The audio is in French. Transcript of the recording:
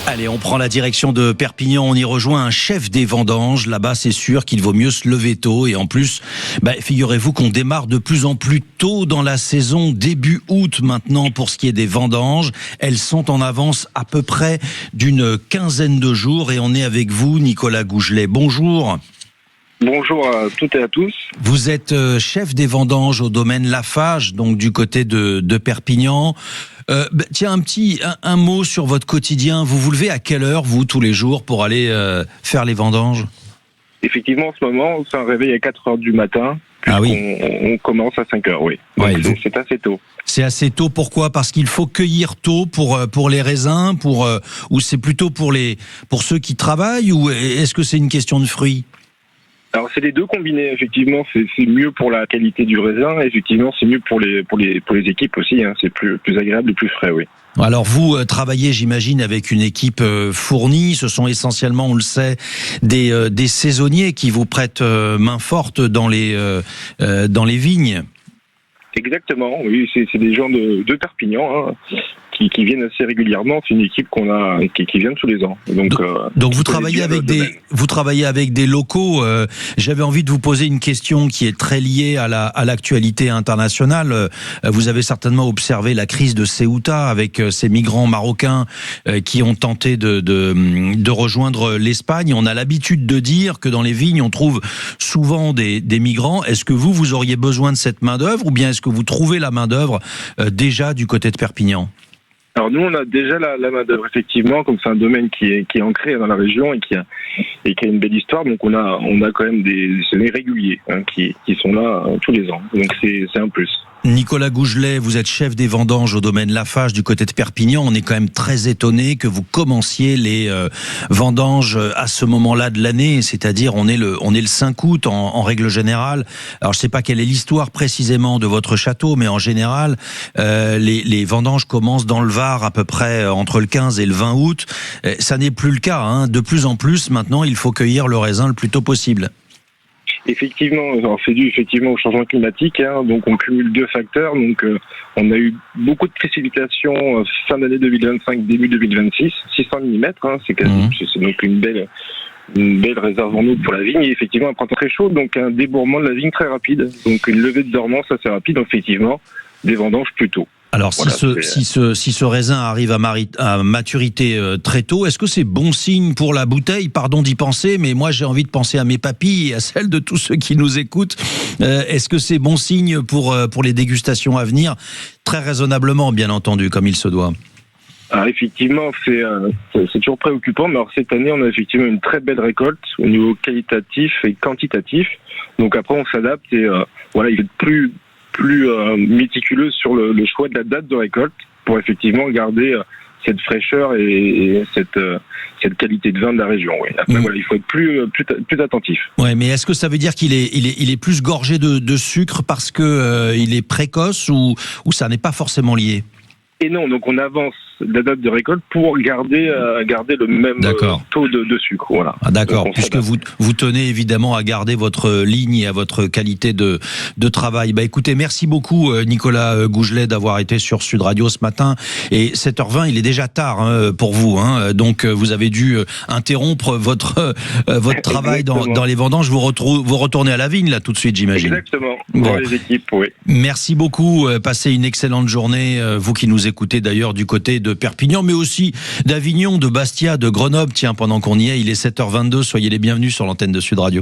Allez, on prend la direction de Perpignan, on y rejoint un chef des vendanges. Là-bas, c'est sûr qu'il vaut mieux se lever tôt. Et en plus, figurez-vous qu'on démarre de plus en plus tôt dans la saison, début août maintenant pour ce qui est des vendanges. Elles sont en avance à peu près d'une quinzaine de jours. Et on est avec vous, Nicolas Gougelet. Bonjour. Bonjour à toutes et à tous. Vous êtes chef des vendanges au domaine Laffage, donc du côté de Perpignan. Tiens, un mot sur votre quotidien. Vous vous levez à quelle heure, vous, tous les jours, pour aller faire les vendanges ? Effectivement, en ce moment, c'est un réveil à 4 heures du matin. Ah oui. On commence à 5 heures, oui. Donc Ouais, c'est assez tôt. C'est assez tôt, pourquoi ? Parce qu'il faut cueillir tôt pour les raisins, ou c'est plutôt pour ceux qui travaillent, ou est-ce que c'est une question de fruits ? Alors c'est les deux combinés, effectivement, c'est mieux pour la qualité du raisin, et effectivement c'est mieux pour les équipes aussi, hein. C'est plus agréable et plus frais, oui. Alors vous travaillez, j'imagine, avec une équipe fournie. Ce sont essentiellement, on le sait, des saisonniers qui vous prêtent main forte dans les vignes. Exactement, oui, c'est des gens de Perpignan, hein, qui viennent assez régulièrement. C'est une équipe qu'on a qui vient tous les ans. Donc vous travaillez avec des locaux. J'avais envie de vous poser une question qui est très liée à l'actualité internationale. Vous avez certainement observé la crise de Ceuta avec ces migrants marocains qui ont tenté de rejoindre l'Espagne. On a l'habitude de dire que dans les vignes on trouve souvent des migrants. Est-ce que vous auriez besoin de cette main d'œuvre, ou bien est-ce que vous trouvez la main d'œuvre déjà du côté de Perpignan ? Alors nous, on a déjà la main d'œuvre, effectivement, comme c'est un domaine qui est ancré dans la région et qui a une belle histoire. Donc on a quand même des réguliers, hein, qui sont là tous les ans. Donc c'est un plus. Nicolas Gougelet, vous êtes chef des vendanges au domaine Laffage du côté de Perpignan. On est quand même très étonné que vous commenciez les vendanges à ce moment-là de l'année, c'est-à-dire on est le 5 août en règle générale. Alors je sais pas quelle est l'histoire précisément de votre château, mais en général les vendanges commencent dans le Var à peu près entre le 15 et le 20 août. Ça n'est plus le cas, hein. De plus en plus maintenant, il faut cueillir le raisin le plus tôt possible. Effectivement, c'est dû au changement climatique, hein, donc on cumule deux facteurs. Donc on a eu beaucoup de précipitations fin d'année 2025, début 2026, 600 mm, hein, c'est donc une belle réserve en eau pour la vigne. Et effectivement, un printemps très chaud, donc un débourrement de la vigne très rapide, donc une levée de dormance assez rapide, donc effectivement des vendanges plus tôt. Alors voilà, si ce raisin arrive à maturité très tôt, est-ce que c'est bon signe pour la bouteille ? Pardon d'y penser, mais moi j'ai envie de penser à mes papilles et à celles de tous ceux qui nous écoutent. Est-ce que c'est bon signe pour les dégustations à venir ? Très raisonnablement, bien entendu, comme il se doit. Alors effectivement, c'est toujours préoccupant, mais alors cette année, on a effectivement une très belle récolte au niveau qualitatif et quantitatif. Donc après, on s'adapte et il est plus méticuleux sur le choix de la date de récolte pour effectivement garder cette fraîcheur et cette qualité de vin de la région. Oui. Après, il faut être plus attentif. Ouais, mais est-ce que ça veut dire qu'il est plus gorgé de sucre parce que il est précoce, ou ça n'est pas forcément lié ? Et non, donc on avance la date de récolte pour garder le même taux de sucre. Voilà. Ah, d'accord, puisque vous tenez évidemment à garder votre ligne et à votre qualité de travail. Écoutez, merci beaucoup Nicolas Gougelet d'avoir été sur Sud Radio ce matin. Et 7h20, il est déjà tard pour vous. Donc vous avez dû interrompre votre travail dans les vendanges. Vous retournez à la vigne là tout de suite, j'imagine. Exactement, dans les équipes, oui. Merci beaucoup. Passez une excellente journée, vous qui nous écoutez d'ailleurs du côté de Perpignan, mais aussi d'Avignon, de Bastia, de Grenoble. Tiens, pendant qu'on y est, il est 7h22, soyez les bienvenus sur l'antenne de Sud Radio.